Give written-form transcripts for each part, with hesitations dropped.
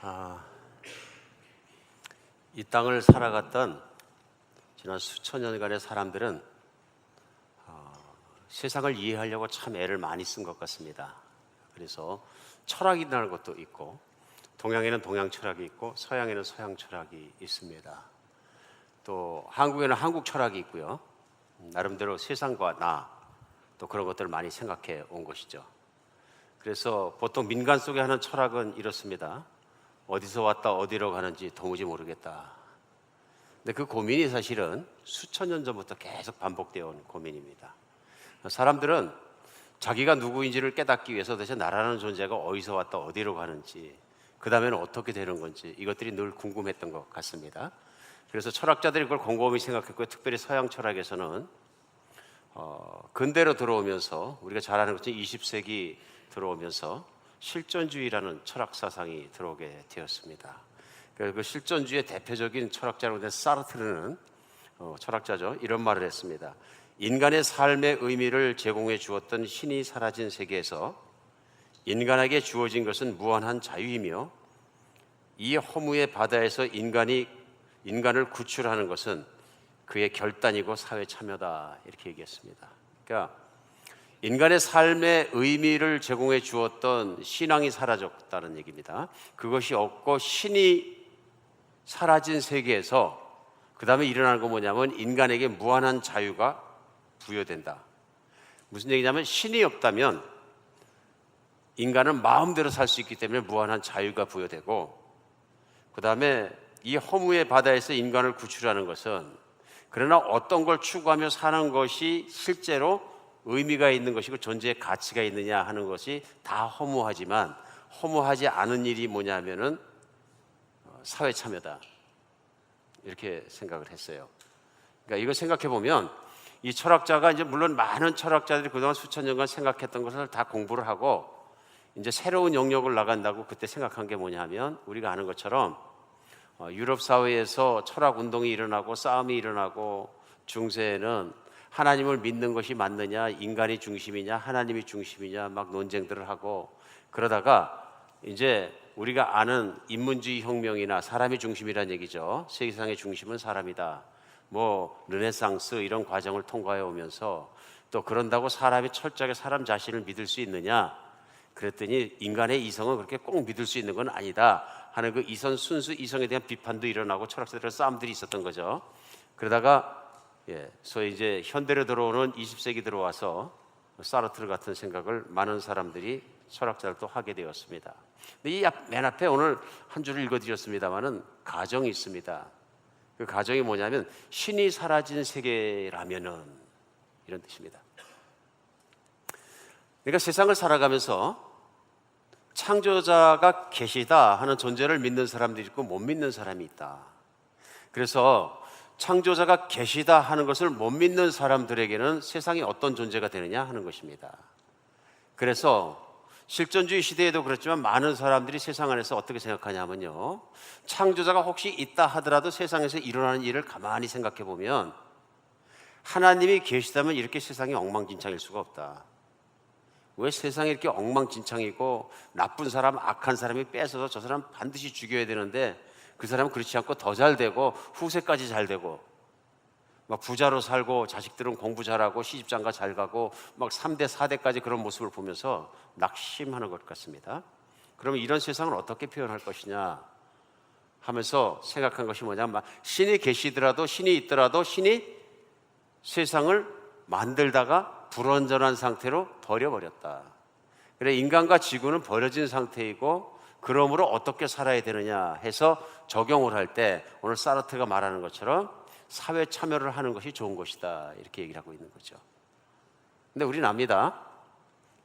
아, 이 땅을 살아갔던 지난 수천 년간의 사람들은 세상을 이해하려고 참 애를 많이 쓴 것 같습니다. 그래서 철학이라는 것도 있고, 동양에는 동양 철학이 있고 서양에는 서양 철학이 있습니다. 또 한국에는 한국 철학이 있고요. 나름대로 세상과 나, 또 그런 것들을 많이 생각해 온 것이죠. 그래서 보통 민간 속에 하는 철학은 이렇습니다. 어디서 왔다 어디로 가는지 도무지 모르겠다. 근데 그 고민이 사실은 수천 년 전부터 계속 반복되어 온 고민입니다. 사람들은 자기가 누구인지를 깨닫기 위해서 도대체 나라는 존재가 어디서 왔다 어디로 가는지, 그 다음에는 어떻게 되는 건지, 이것들이 늘 궁금했던 것 같습니다. 그래서 철학자들이 그걸 곰곰이 생각했고요. 특별히 서양 철학에서는 근대로 들어오면서, 우리가 잘 아는 것처럼 20세기 들어오면서 실존주의라는 철학 사상이 들어오게 되었습니다. 그 실존주의의 대표적인 철학자로 된 사르트르는 철학자죠. 이런 말을 했습니다. 인간의 삶의 의미를 제공해 주었던 신이 사라진 세계에서 인간에게 주어진 것은 무한한 자유이며, 이 허무의 바다에서 인간을 구출하는 것은 그의 결단이고 사회 참여다, 이렇게 얘기했습니다. 그러니까 인간의 삶의 의미를 제공해 주었던 신앙이 사라졌다는 얘기입니다. 그것이 없고 신이 사라진 세계에서 그 다음에 일어나는 건 뭐냐면 인간에게 무한한 자유가 부여된다. 무슨 얘기냐면 신이 없다면 인간은 마음대로 살 수 있기 때문에 무한한 자유가 부여되고, 그 다음에 이 허무의 바다에서 인간을 구출하는 것은, 그러나 어떤 걸 추구하며 사는 것이 실제로 의미가 있는 것이고 존재의 가치가 있느냐 하는 것이 다 허무하지만, 허무하지 않은 일이 뭐냐면은 사회 참여다, 이렇게 생각을 했어요. 그러니까 이거 생각해 보면 이 철학자가 이제 물론 많은 철학자들이 그동안 수천 년간 생각했던 것을 다 공부를 하고 이제 새로운 영역을 나간다고 그때 생각한 게 뭐냐면, 우리가 아는 것처럼 유럽 사회에서 철학 운동이 일어나고 싸움이 일어나고, 중세에는 하나님을 믿는 것이 맞느냐, 인간이 중심이냐, 하나님이 중심이냐 막 논쟁들을 하고, 그러다가 이제 우리가 아는 인문주의 혁명이나 사람이 중심이라는 얘기죠. 세상의 중심은 사람이다. 뭐 르네상스 이런 과정을 통과해 오면서, 또 그런다고 사람이 철저하게 사람 자신을 믿을 수 있느냐, 그랬더니 인간의 이성은 그렇게 꼭 믿을 수 있는 건 아니다 하는 그 순수 이성에 대한 비판도 일어나고 철학자들의 싸움들이 있었던 거죠. 그러다가 소위 이제 현대로 들어오는 20세기 들어와서 사르트르 같은 생각을 많은 사람들이, 철학자들도 하게 되었습니다. 근데 이 맨 앞에 오늘 한 줄을 읽어드렸습니다만은 가정이 있습니다. 그 가정이 뭐냐면 신이 사라진 세계라면은, 이런 뜻입니다. 그러니까 세상을 살아가면서 창조자가 계시다 하는 존재를 믿는 사람들이 있고 못 믿는 사람이 있다. 그래서 창조자가 계시다 하는 것을 못 믿는 사람들에게는 세상이 어떤 존재가 되느냐 하는 것입니다. 그래서 실존주의 시대에도 그렇지만 많은 사람들이 세상 안에서 어떻게 생각하냐면요, 창조자가 혹시 있다 하더라도 세상에서 일어나는 일을 가만히 생각해 보면 하나님이 계시다면 이렇게 세상이 엉망진창일 수가 없다. 왜 세상이 이렇게 엉망진창이고 나쁜 사람, 악한 사람이 뺏어서 저 사람 반드시 죽여야 되는데 그 사람은 그렇지 않고 더 잘 되고 후세까지 잘 되고, 막 부자로 살고 자식들은 공부 잘하고 시집장가 잘 가고 막 3대 4대까지 그런 모습을 보면서 낙심하는 것 같습니다. 그러면 이런 세상을 어떻게 표현할 것이냐 하면서 생각한 것이 뭐냐면, 신이 계시더라도, 신이 있더라도 신이 세상을 만들다가 불완전한 상태로 버려버렸다. 그래 인간과 지구는 버려진 상태이고, 그러므로 어떻게 살아야 되느냐 해서 적용을 할 때 오늘 사르트르가 말하는 것처럼 사회 참여를 하는 것이 좋은 것이다, 이렇게 얘기를 하고 있는 거죠. 근데 우리는 압니다.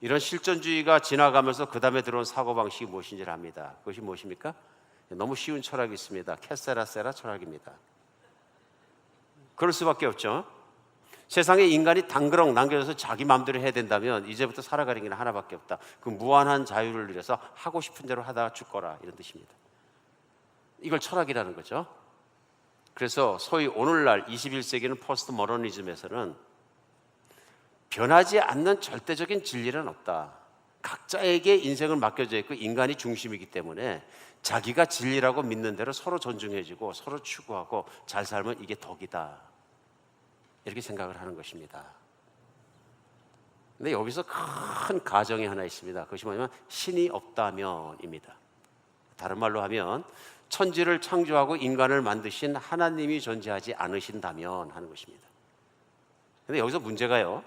이런 실존주의가 지나가면서 그 다음에 들어온 사고방식이 무엇인지를 압니다. 그것이 무엇입니까? 너무 쉬운 철학이 있습니다. 캐세라세라 철학입니다. 그럴 수밖에 없죠. 세상에 인간이 당그렁 남겨져서 자기 마음대로 해야 된다면 이제부터 살아가는 길은 하나밖에 없다. 그 무한한 자유를 위해서 하고 싶은 대로 하다가 죽거라, 이런 뜻입니다. 이걸 철학이라는 거죠. 그래서 소위 오늘날 21세기는 포스트 모더니즘에서는 변하지 않는 절대적인 진리는 없다. 각자에게 인생을 맡겨져 있고 인간이 중심이기 때문에 자기가 진리라고 믿는 대로 서로 존중해주고 서로 추구하고 잘 살면 이게 덕이다, 이렇게 생각을 하는 것입니다. 근데 여기서 큰 가정이 하나 있습니다. 그것이 뭐냐면 신이 없다면입니다. 다른 말로 하면 천지를 창조하고 인간을 만드신 하나님이 존재하지 않으신다면 하는 것입니다. 근데 여기서 문제가요,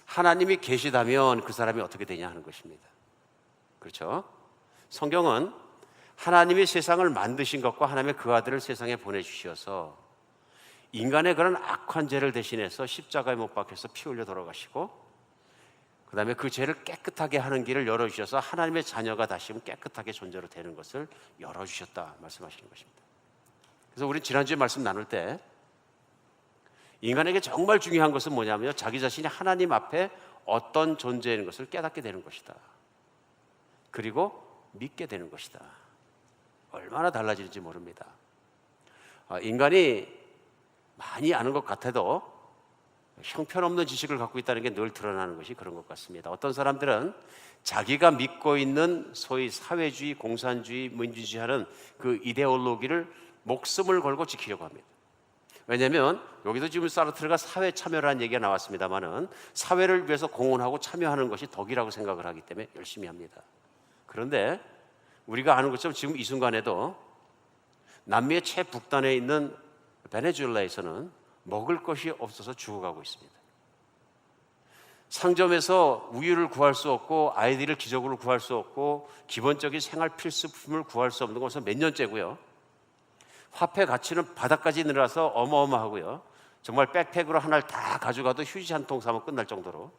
하나님이 계시다면 그 사람이 어떻게 되냐 하는 것입니다. 그렇죠? 성경은 하나님이 세상을 만드신 것과 하나님의 그 아들을 세상에 보내주셔서 인간의 그런 악한 죄를 대신해서 십자가에 못 박혀서 피 흘려 돌아가시고 그 다음에 그 죄를 깨끗하게 하는 길을 열어주셔서 하나님의 자녀가 다시 깨끗하게 존재로 되는 것을 열어주셨다 말씀하시는 것입니다. 그래서 우리 지난주에 말씀 나눌 때 인간에게 정말 중요한 것은 뭐냐면요, 자기 자신이 하나님 앞에 어떤 존재인 것을 깨닫게 되는 것이다. 그리고 믿게 되는 것이다. 얼마나 달라질지 모릅니다. 인간이 많이 아는 것 같아도 형편없는 지식을 갖고 있다는 게 늘 드러나는 것이 그런 것 같습니다. 어떤 사람들은 자기가 믿고 있는 소위 사회주의, 공산주의, 민주주의 하는 그 이데올로기를 목숨을 걸고 지키려고 합니다. 왜냐하면 여기도 지금 사르트르가 사회 참여라는 얘기가 나왔습니다만은 사회를 위해서 공헌하고 참여하는 것이 덕이라고 생각을 하기 때문에 열심히 합니다. 그런데 우리가 아는 것처럼 지금 이 순간에도 남미의 최북단에 있는 베네수엘라에서는 먹을 것이 없어서 죽어가고 있습니다. 상점에서 우유를 구할 수 없고 아이들을 기저귀를 구할 수 없고 기본적인 생활 필수품을 구할 수 없는 것은 몇 년째고요. 화폐 가치는 바닥까지 늘어서 어마어마하고요. 정말 백팩으로 하나를 다 가져가도 휴지 한 통 사면 끝날 정도로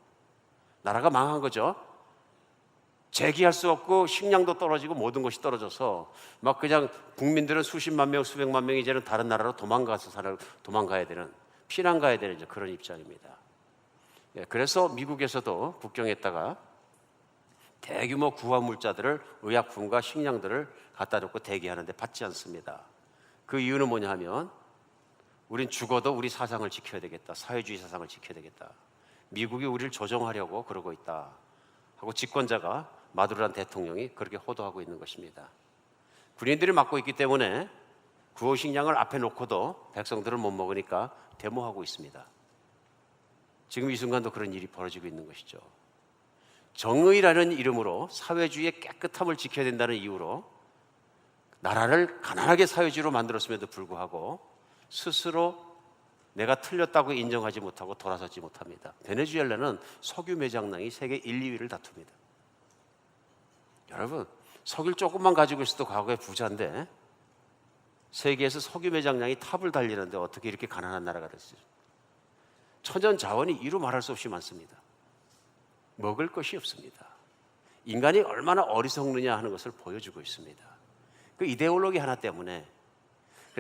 나라가 망한 거죠. 재기할 수 없고 식량도 떨어지고 모든 것이 떨어져서 막 그냥 국민들은 수십만 명, 수백만 명이 이제는 다른 나라로 도망가야 되는, 피난 가야 되는 이제 그런 입장입니다. 그래서 미국에서도 국경에다가 대규모 구화물자들을, 의약품과 식량들을 갖다 놓고 대기하는데 받지 않습니다. 그 이유는 뭐냐 하면 우린 죽어도 우리 사상을 지켜야 되겠다, 사회주의 사상을 지켜야 되겠다, 미국이 우리를 조종하려고 그러고 있다 하고 집권자가, 마두로란 대통령이 그렇게 호도하고 있는 것입니다. 군인들이 맡고 있기 때문에 구호 식량을 앞에 놓고도 백성들은 못 먹으니까 데모하고 있습니다. 지금 이 순간도 그런 일이 벌어지고 있는 것이죠. 정의라는 이름으로 사회주의의 깨끗함을 지켜야 된다는 이유로 나라를 가난하게 사회주의로 만들었음에도 불구하고 스스로 내가 틀렸다고 인정하지 못하고 돌아서지 못합니다. 베네수엘라는 석유 매장량이 세계 1, 2위를 다툽니다. 여러분, 석유를 조금만 가지고 있어도 과거에 부자인데 세계에서 석유 매장량이 탑을 달리는데 어떻게 이렇게 가난한 나라가 됐어요? 천연 자원이 이루 말할 수 없이 많습니다. 먹을 것이 없습니다. 인간이 얼마나 어리석느냐 하는 것을 보여주고 있습니다. 그 이데올로기 하나 때문에,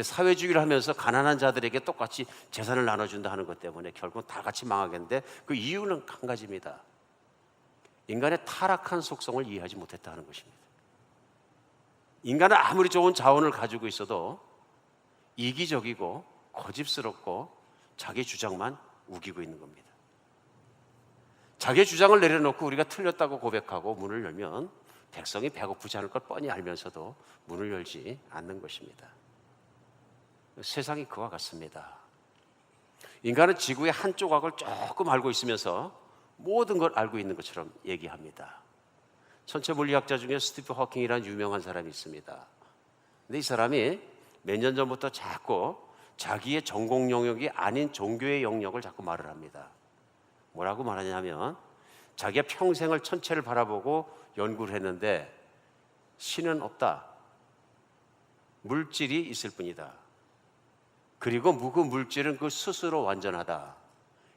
사회주의를 하면서 가난한 자들에게 똑같이 재산을 나눠준다 하는 것 때문에 결국 다 같이 망하겠는데 그 이유는 한 가지입니다. 인간의 타락한 속성을 이해하지 못했다 하는 것입니다. 인간은 아무리 좋은 자원을 가지고 있어도 이기적이고 고집스럽고 자기 주장만 우기고 있는 겁니다. 자기의 주장을 내려놓고 우리가 틀렸다고 고백하고 문을 열면 백성이 배고프지 않을 걸 뻔히 알면서도 문을 열지 않는 것입니다. 세상이 그와 같습니다. 인간은 지구의 한 조각을 조금 알고 있으면서 모든 걸 알고 있는 것처럼 얘기합니다. 천체 물리학자 중에 스티브 호킹이라는 유명한 사람이 있습니다. 근데 이 사람이 몇 년 전부터 자꾸 자기의 전공 영역이 아닌 종교의 영역을 자꾸 말을 합니다. 뭐라고 말하냐면 자기가 평생을 천체를 바라보고 연구를 했는데 신은 없다. 물질이 있을 뿐이다. 그리고 그 물질은 그 스스로 완전하다.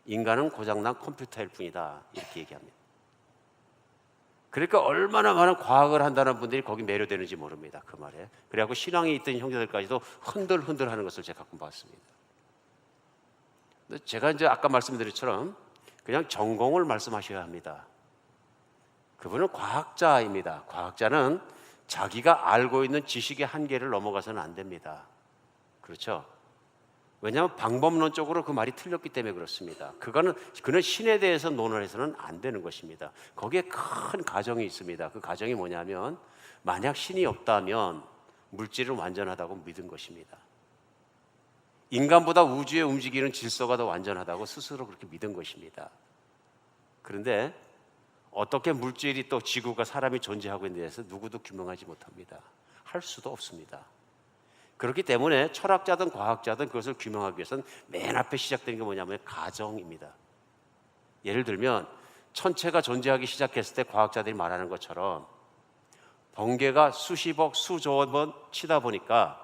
인간은 고장난 컴퓨터일 뿐이다. 이렇게 얘기합니다. 그러니까 얼마나 많은 과학을 한다는 분들이 거기 매료되는지 모릅니다. 그 말에. 그래갖고 신앙이 있던 형제들까지도 흔들흔들 하는 것을 제가 가끔 봤습니다. 근데 제가 이제 아까 말씀드린 것처럼 그냥 전공을 말씀하셔야 합니다. 그분은 과학자입니다. 과학자는 자기가 알고 있는 지식의 한계를 넘어가서는 안 됩니다. 그렇죠? 왜냐하면 방법론적으로 그 말이 틀렸기 때문에 그렇습니다. 그는 신에 대해서 논언해서는 안 되는 것입니다. 거기에 큰 가정이 있습니다. 그 가정이 뭐냐면 만약 신이 없다면 물질은 완전하다고 믿은 것입니다. 인간보다 우주에 움직이는 질서가 더 완전하다고 스스로 그렇게 믿은 것입니다. 그런데 어떻게 물질이 또 지구가 사람이 존재하고 있는 데서 누구도 규명하지 못합니다. 할 수도 없습니다. 그렇기 때문에 철학자든 과학자든 그것을 규명하기 위해서는 맨 앞에 시작되는 게 뭐냐면 가정입니다. 예를 들면 천체가 존재하기 시작했을 때 과학자들이 말하는 것처럼 번개가 수십억, 수조억 번 치다 보니까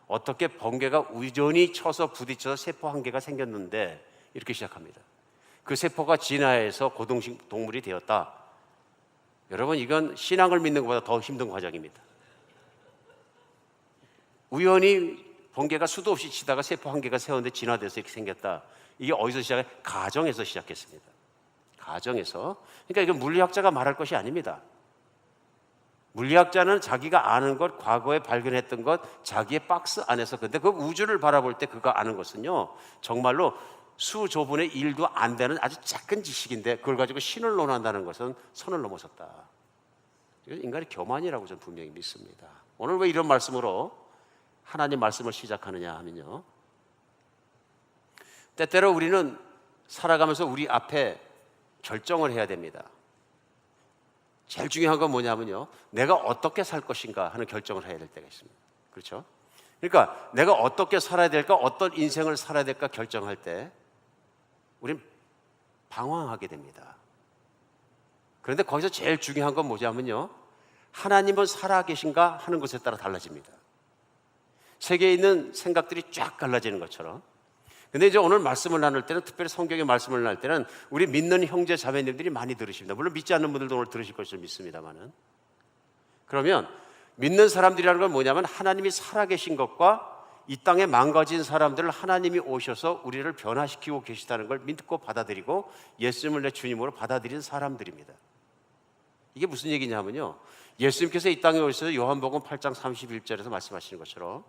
어떻게 번개가 우연히 쳐서 부딪혀서 세포 한 개가 생겼는데 이렇게 시작합니다. 그 세포가 진화해서 고동식 동물이 되었다. 여러분, 이건 신앙을 믿는 것보다 더 힘든 과정입니다. 우연히 번개가 수도 없이 치다가 세포 한 개가 세웠는데 진화돼서 이렇게 생겼다. 이게 어디서 시작해? 가정에서 시작했습니다. 가정에서. 그러니까 이건 물리학자가 말할 것이 아닙니다. 물리학자는 자기가 아는 것, 과거에 발견했던 것, 자기의 박스 안에서, 근데 그 우주를 바라볼 때 그가 아는 것은요, 정말로 수조분의 1도 안 되는 아주 작은 지식인데 그걸 가지고 신을 논한다는 것은 선을 넘어섰다. 이건 인간의 교만이라고 저는 분명히 믿습니다. 오늘 왜 이런 말씀으로 하나님 말씀을 시작하느냐 하면요, 때때로 우리는 살아가면서 우리 앞에 결정을 해야 됩니다. 제일 중요한 건 뭐냐면요, 내가 어떻게 살 것인가 하는 결정을 해야 될 때가 있습니다. 그렇죠? 그러니까 내가 어떻게 살아야 될까, 어떤 인생을 살아야 될까 결정할 때 우린 방황하게 됩니다. 그런데 거기서 제일 중요한 건 뭐냐면요, 하나님은 살아계신가 하는 것에 따라 달라집니다. 세계에 있는 생각들이 쫙 갈라지는 것처럼. 근데 이제 오늘 말씀을 나눌 때는, 특별히 성경의 말씀을 나눌 때는 우리 믿는 형제 자매님들이 많이 들으십니다. 물론 믿지 않는 분들도 오늘 들으실 것을 믿습니다만은. 그러면 믿는 사람들이라는 건 뭐냐면 하나님이 살아계신 것과 이 땅에 망가진 사람들을 하나님이 오셔서 우리를 변화시키고 계시다는 걸 믿고 받아들이고 예수님을 내 주님으로 받아들인 사람들입니다. 이게 무슨 얘기냐면요, 예수님께서 이 땅에 오셔서 요한복음 8장 31절에서 말씀하시는 것처럼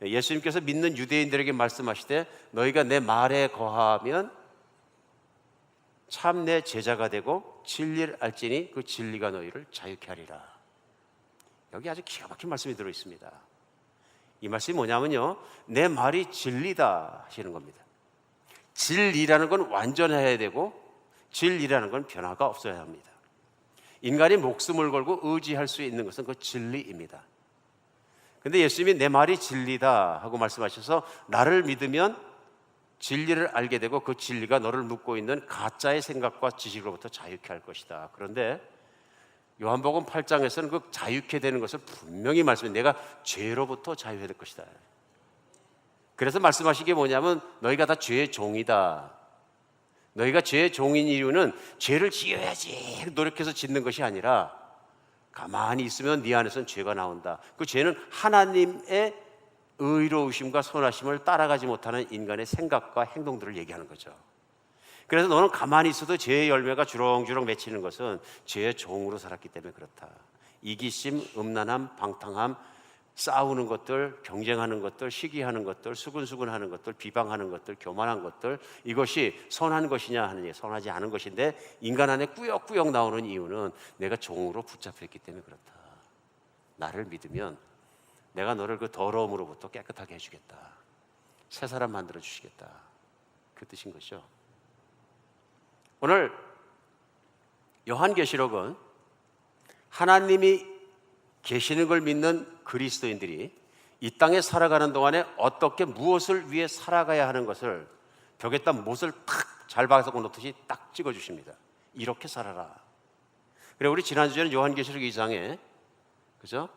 예수님께서 믿는 유대인들에게 말씀하시되 너희가 내 말에 거하면 참 내 제자가 되고 진리를 알지니 그 진리가 너희를 자유케 하리라. 여기 아주 기가 막힌 말씀이 들어 있습니다. 이 말씀이 뭐냐면요, 내 말이 진리다 하시는 겁니다. 진리라는 건 완전해야 되고 진리라는 건 변화가 없어야 합니다. 인간이 목숨을 걸고 의지할 수 있는 것은 그 진리입니다. 근데 예수님이 내 말이 진리다 하고 말씀하셔서 나를 믿으면 진리를 알게 되고 그 진리가 너를 묶고 있는 가짜의 생각과 지식으로부터 자유케 할 것이다. 그런데 요한복음 8장에서는 그 자유케 되는 것을 분명히 말씀해, 내가 죄로부터 자유해야 될 것이다. 그래서 말씀하시게 뭐냐면 너희가 다 죄의 종이다. 너희가 죄의 종인 이유는 죄를 지어야지 노력해서 짓는 것이 아니라 가만히 있으면 네 안에서는 죄가 나온다. 그 죄는 하나님의 의로우심과 선하심을 따라가지 못하는 인간의 생각과 행동들을 얘기하는 거죠. 그래서 너는 가만히 있어도 죄의 열매가 주렁주렁 맺히는 것은 죄의 종으로 살았기 때문에 그렇다. 이기심, 음란함, 방탕함, 싸우는 것들, 경쟁하는 것들, 시기하는 것들, 수근수근하는 것들, 비방하는 것들, 교만한 것들, 이것이 선한 것이냐 하는 얘기, 선하지 않은 것인데 인간 안에 꾸역꾸역 나오는 이유는 내가 종으로 붙잡혔기 때문에 그렇다. 나를 믿으면 내가 너를 그 더러움으로부터 깨끗하게 해주겠다. 새 사람 만들어 주시겠다. 그 뜻인 것이죠. 오늘 요한계시록은 하나님이 계시는 걸 믿는 그리스도인들이 이 땅에 살아가는 동안에 어떻게 무엇을 위해 살아가야 하는 것을 벽에다 못을 탁 잘 박아서 놓듯이 딱 찍어주십니다. 이렇게 살아라. 그래, 우리 지난주에는 요한계시록 2장에 그죠?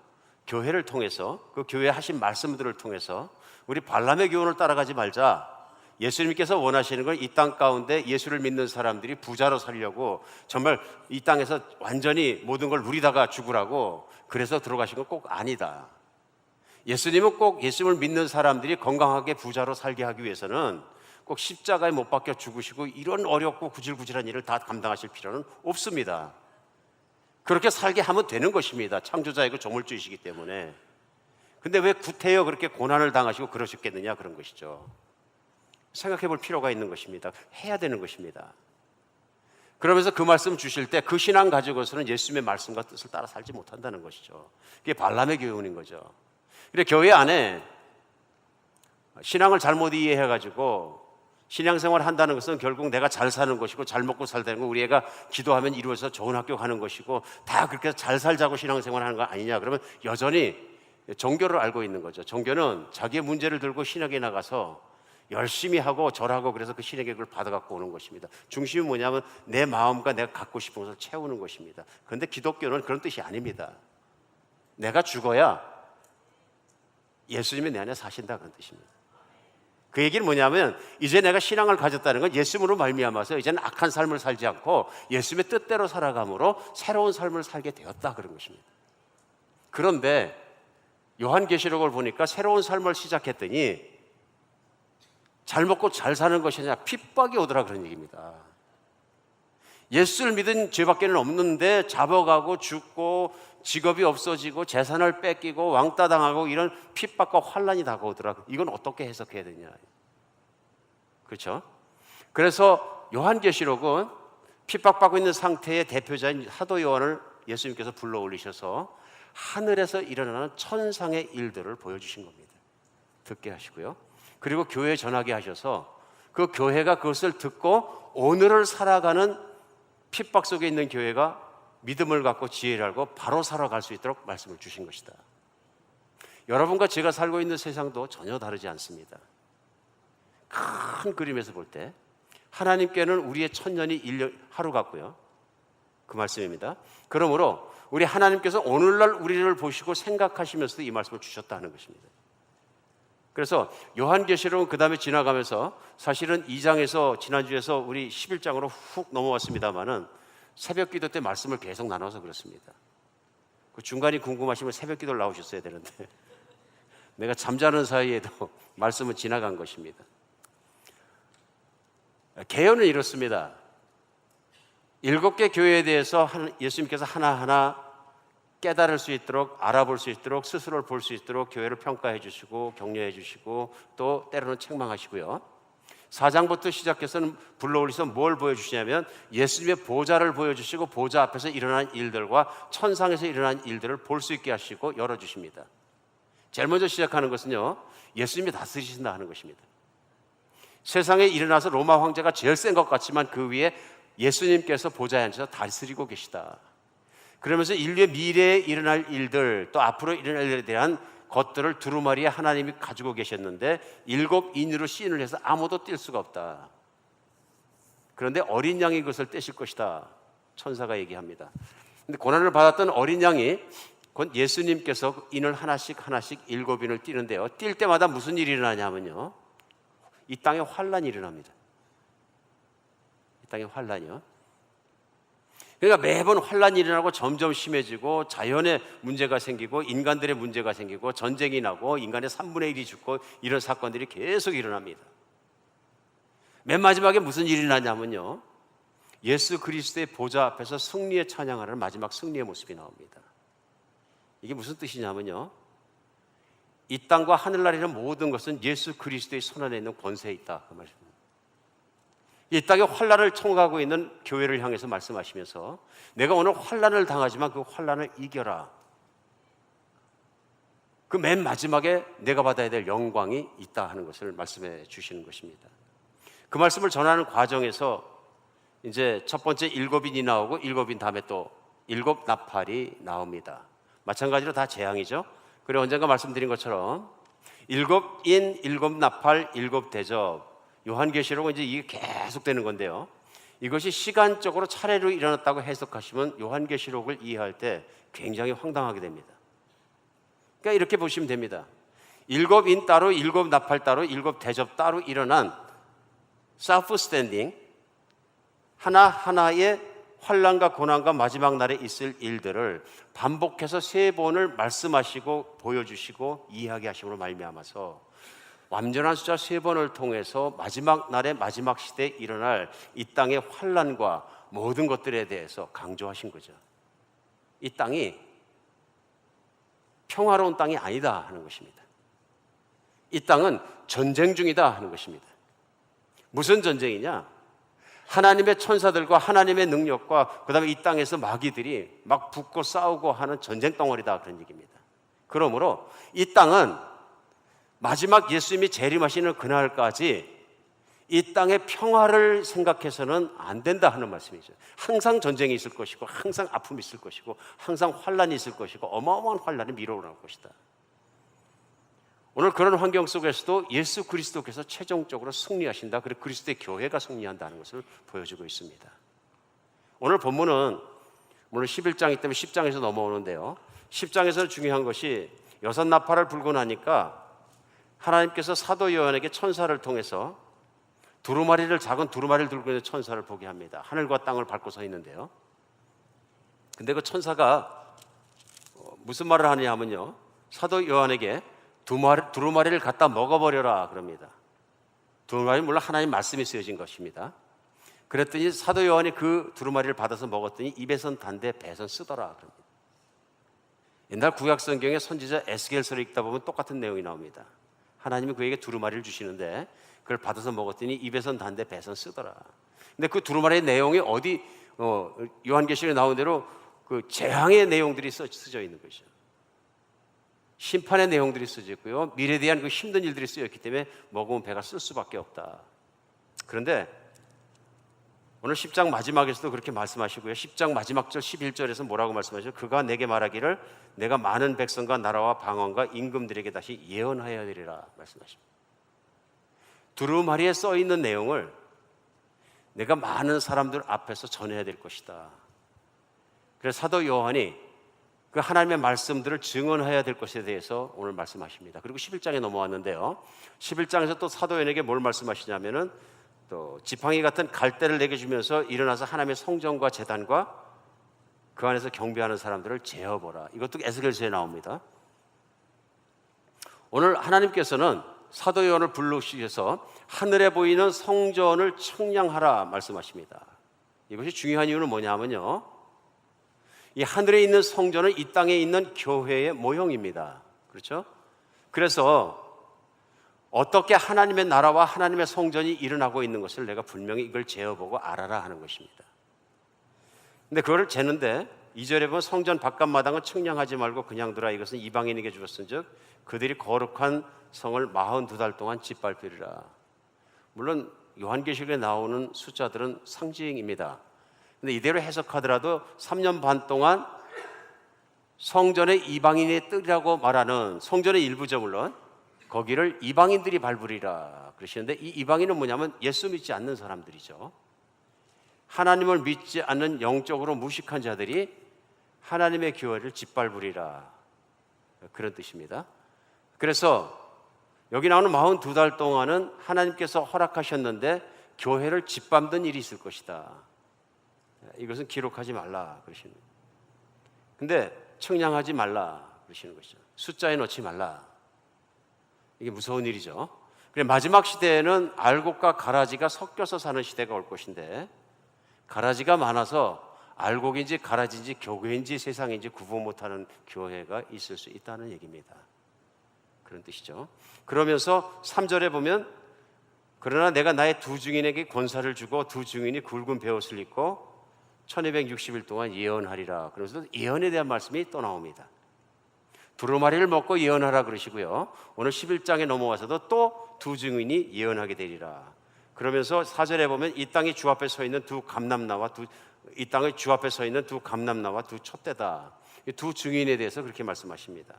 교회를 통해서 그 교회 하신 말씀들을 통해서 우리 발람의 교훈을 따라가지 말자. 예수님께서 원하시는 건 이 땅 가운데 예수를 믿는 사람들이 부자로 살려고 정말 이 땅에서 완전히 모든 걸 누리다가 죽으라고 그래서 들어가신 건 꼭 아니다. 예수님은 꼭 예수님을 믿는 사람들이 건강하게 부자로 살게 하기 위해서는 꼭 십자가에 못 박혀 죽으시고 이런 어렵고 구질구질한 일을 다 감당하실 필요는 없습니다. 그렇게 살게 하면 되는 것입니다. 창조자이고 조물주이시기 때문에. 근데 왜 구태여 그렇게 고난을 당하시고 그러셨겠느냐, 그런 것이죠. 생각해 볼 필요가 있는 것입니다. 해야 되는 것입니다. 그러면서 그 말씀 주실 때 그 신앙 가지고서는 예수님의 말씀과 뜻을 따라 살지 못한다는 것이죠. 그게 발람의 교훈인 거죠. 그래, 교회 안에 신앙을 잘못 이해해가지고 신앙생활을 한다는 것은 결국 내가 잘 사는 것이고 잘 먹고 살다는 거, 우리 애가 기도하면 이루어서 좋은 학교 가는 것이고 다 그렇게 잘 살자고 신앙생활을 하는 거 아니냐, 그러면 여전히 종교를 알고 있는 거죠. 종교는 자기의 문제를 들고 신학에 나가서 열심히 하고 절하고 그래서 그 신에게 그걸 받아갖고 오는 것입니다. 중심이 뭐냐면 내 마음과 내가 갖고 싶은 것을 채우는 것입니다. 그런데 기독교는 그런 뜻이 아닙니다. 내가 죽어야 예수님이 내 안에 사신다, 그런 뜻입니다. 그 얘기는 뭐냐면 이제 내가 신앙을 가졌다는 건 예수님으로 말미암아서 이제는 악한 삶을 살지 않고 예수님의 뜻대로 살아감으로 새로운 삶을 살게 되었다, 그런 것입니다. 그런데 요한계시록을 보니까 새로운 삶을 시작했더니 잘 먹고 잘 사는 것이 아니라 핍박이 오더라, 그런 얘기입니다. 예수를 믿은 죄밖에는 없는데 잡아가고 죽고 직업이 없어지고 재산을 뺏기고 왕따 당하고 이런 핍박과 환난이 다가오더라. 이건 어떻게 해석해야 되냐, 그렇죠? 그래서 요한계시록은 핍박받고 있는 상태의 대표자인 사도 요한을 예수님께서 불러 올리셔서 하늘에서 일어나는 천상의 일들을 보여주신 겁니다. 듣게 하시고요. 그리고 교회에 전하게 하셔서 그 교회가 그것을 듣고 오늘을 살아가는 핍박 속에 있는 교회가 믿음을 갖고 지혜를 알고 바로 살아갈 수 있도록 말씀을 주신 것이다. 여러분과 제가 살고 있는 세상도 전혀 다르지 않습니다. 큰 그림에서 볼 때 하나님께는 우리의 천년이 하루 같고요, 그 말씀입니다. 그러므로 우리 하나님께서 오늘날 우리를 보시고 생각하시면서도 이 말씀을 주셨다 는 것입니다. 그래서 요한계시록은 그 다음에 지나가면서 사실은 2장에서 지난주에서 우리 11장으로 훅 넘어왔습니다마는 새벽기도 때 말씀을 계속 나눠서 그렇습니다. 그 중간이 궁금하시면 새벽기도를 나오셨어야 되는데 내가 잠자는 사이에도 말씀은 지나간 것입니다. 개요는 이렇습니다. 7개 교회에 대해서 예수님께서 하나하나 깨달을 수 있도록, 알아볼 수 있도록, 스스로를 볼 수 있도록 교회를 평가해 주시고 격려해 주시고 또 때로는 책망하시고요. 4장부터 시작해서는 불러올리서 뭘 보여주시냐면 예수님의 보좌를 보여주시고 보좌 앞에서 일어난 일들과 천상에서 일어난 일들을 볼 수 있게 하시고 열어주십니다. 제일 먼저 시작하는 것은요, 예수님이 다스리신다 하는 것입니다. 세상에 일어나서 로마 황제가 제일 센 것 같지만 그 위에 예수님께서 보좌에 앉아서 다스리고 계시다. 그러면서 인류의 미래에 일어날 일들, 또 앞으로 일어날 일에 대한 것들을 두루마리에 하나님이 가지고 계셨는데 7인으로 시인을 해서 아무도 뛸 수가 없다. 그런데 어린 양이 그것을 떼실 것이다, 천사가 얘기합니다. 근데 고난을 받았던 어린 양이 곧 예수님께서 인을 하나씩 7인을 띄는데요, 뛸 때마다 무슨 일이 일어나냐면요, 이 땅에 환란이 일어납니다. 이 땅에 환란이요. 그러니까 매번 환란이 일어나고 점점 심해지고 자연의 문제가 생기고 인간들의 문제가 생기고 전쟁이 나고 인간의 3분의 1이 죽고 이런 사건들이 계속 일어납니다. 맨 마지막에 무슨 일이 나냐면요, 예수 그리스도의 보좌 앞에서 승리의 찬양하는 마지막 승리의 모습이 나옵니다. 이게 무슨 뜻이냐면요, 이 땅과 하늘나라의 모든 것은 예수 그리스도의 손안에 있는 권세에 있다, 그 말입니다. 이 땅에 환란을 청하고 있는 교회를 향해서 말씀하시면서 내가 오늘 환란을 당하지만 그 환란을 이겨라. 그 맨 마지막에 내가 받아야 될 영광이 있다 하는 것을 말씀해 주시는 것입니다. 그 말씀을 전하는 과정에서 이제 첫 번째 7인이 나오고 7인 다음에 또 7 나팔이 나옵니다. 마찬가지로 다 재앙이죠. 그리고 언젠가 말씀드린 것처럼 7인, 7 나팔, 7 대접, 요한계시록은 이제 이게 계속 되는 건데요, 이것이 시간적으로 차례로 일어났다고 해석하시면 요한계시록을 이해할 때 굉장히 황당하게 됩니다. 그러니까 이렇게 보시면 됩니다. 7인 따로, 7 나팔 따로, 7 대접 따로 일어난 self standing, 하나하나의 환난과 고난과 마지막 날에 있을 일들을 반복해서 3번을 말씀하시고 보여주시고 이해하게 하심으로 말미암아서 완전한 숫자 3번을 통해서 마지막 날의 마지막 시대에 일어날 이 땅의 환난과 모든 것들에 대해서 강조하신 거죠. 이 땅이 평화로운 땅이 아니다 하는 것입니다. 이 땅은 전쟁 중이다 하는 것입니다. 무슨 전쟁이냐? 하나님의 천사들과 하나님의 능력과 그 다음에 이 땅에서 마귀들이 막 붙고 싸우고 하는 전쟁 덩어리다, 그런 얘기입니다. 그러므로 이 땅은 마지막 예수님이 재림하시는 그날까지 이 땅의 평화를 생각해서는 안 된다 하는 말씀이죠. 항상 전쟁이 있을 것이고, 항상 아픔이 있을 것이고, 항상 환란이 있을 것이고, 어마어마한 환란이 밀어올 것이다. 오늘 그런 환경 속에서도 예수 그리스도께서 최종적으로 승리하신다. 그리고 그리스도의 교회가 승리한다는 것을 보여주고 있습니다. 오늘 본문은 물론 11장이기 때문에 10장에서 넘어오는데요, 10장에서 중요한 것이 여섯 나팔을 불고 나니까 하나님께서 사도 요한에게 천사를 통해서 작은 두루마리를 들고 있는 천사를 보게 합니다. 하늘과 땅을 밟고 서 있는데요, 근데 그 천사가 무슨 말을 하느냐 하면요, 사도 요한에게 두루마리를 갖다 먹어버려라 그럽니다. 두루마리는 물론 하나님 말씀이 쓰여진 것입니다. 그랬더니 사도 요한이 그 두루마리를 받아서 먹었더니 입에선 단데 배선 쓰더라 그럽니다. 옛날 구약 성경의 선지자 에스겔서를 읽다 보면 똑같은 내용이 나옵니다. 하나님이 그에게 두루마리를 주시는데 그걸 받아서 먹었더니 입에선 단데 배선 쓰더라. 근데 그 두루마리의 내용이 어디 요한계시록에 나온 대로 그 재앙의 내용들이 쓰여져 있는 것이죠. 심판의 내용들이 쓰여져 있고요, 미래에 대한 그 힘든 일들이 쓰여있기 때문에 먹으면 배가 쓸 수밖에 없다. 그런데 오늘 10장 마지막에서도 그렇게 말씀하시고요, 10장 마지막 절 11절에서 뭐라고 말씀하시죠? 그가 내게 말하기를 내가 많은 백성과 나라와 방언과 임금들에게 다시 예언하여야 되리라 말씀하십니다. 두루마리에 써 있는 내용을 내가 많은 사람들 앞에서 전해야 될 것이다. 그래서 사도 요한이 그 하나님의 말씀들을 증언해야 될 것에 대해서 오늘 말씀하십니다. 그리고 11장에 넘어왔는데요, 11장에서 또 사도 요한에게 뭘 말씀하시냐면은 또 지팡이 같은 갈대를 내게 주면서 일어나서 하나님의 성전과 제단과 그 안에서 경배하는 사람들을 제어보라. 이것도 에스겔서에 나옵니다. 오늘 하나님께서는 사도 요한을 불러주셔서 하늘에 보이는 성전을 청량하라 말씀하십니다. 이것이 중요한 이유는 뭐냐면요, 이 하늘에 있는 성전은 이 땅에 있는 교회의 모형입니다. 그렇죠? 그래서 어떻게 하나님의 나라와 하나님의 성전이 일어나고 있는 것을 내가 분명히 이걸 재어보고 알아라 하는 것입니다. 근데 그거를 재는데 2절에 보면 성전 바깥마당은 청량하지 말고 그냥 두라. 이것은 이방인에게 주었은즉 그들이 거룩한 성을 42달 동안 짓밟으리라. 물론 요한계시록에 나오는 숫자들은 상징입니다. 근데 이대로 해석하더라도 3년 반 동안 성전의 이방인의 뜰이라고 말하는 성전의 일부죠. 물론 거기를 이방인들이 밟으리라 그러시는데, 이 이방인은 뭐냐면 예수 믿지 않는 사람들이죠. 하나님을 믿지 않는 영적으로 무식한 자들이 하나님의 교회를 짓밟으리라, 그런 뜻입니다. 그래서 여기 나오는 42달 동안은 하나님께서 허락하셨는데 교회를 짓밟는 일이 있을 것이다. 이것은 기록하지 말라 그러시는 거예요. 근데 청량하지 말라 그러시는 것이죠. 숫자에 넣지 말라. 이게 무서운 일이죠. 그래, 마지막 시대에는 알곡과 가라지가 섞여서 사는 시대가 올 것인데, 가라지가 많아서 알곡인지 가라지인지 교회인지 세상인지 구분 못하는 교회가 있을 수 있다는 얘기입니다. 그런 뜻이죠. 그러면서 3절에 보면 그러나 내가 나의 두 증인에게 권사를 주고 두 증인이 굵은 베옷을 입고 1260일 동안 예언하리라. 그래서 예언에 대한 말씀이 또 나옵니다. 두루마리를 먹고 예언하라 그러시고요, 오늘 11장에 넘어와서도 또 두 증인이 예언하게 되리라. 그러면서 4절에 보면 이 땅이 주 앞에 서 있는 두 감람나와 이 땅의 주 앞에 서 있는 두 감람나와 두 촛대다. 이 두 증인에 대해서 그렇게 말씀하십니다.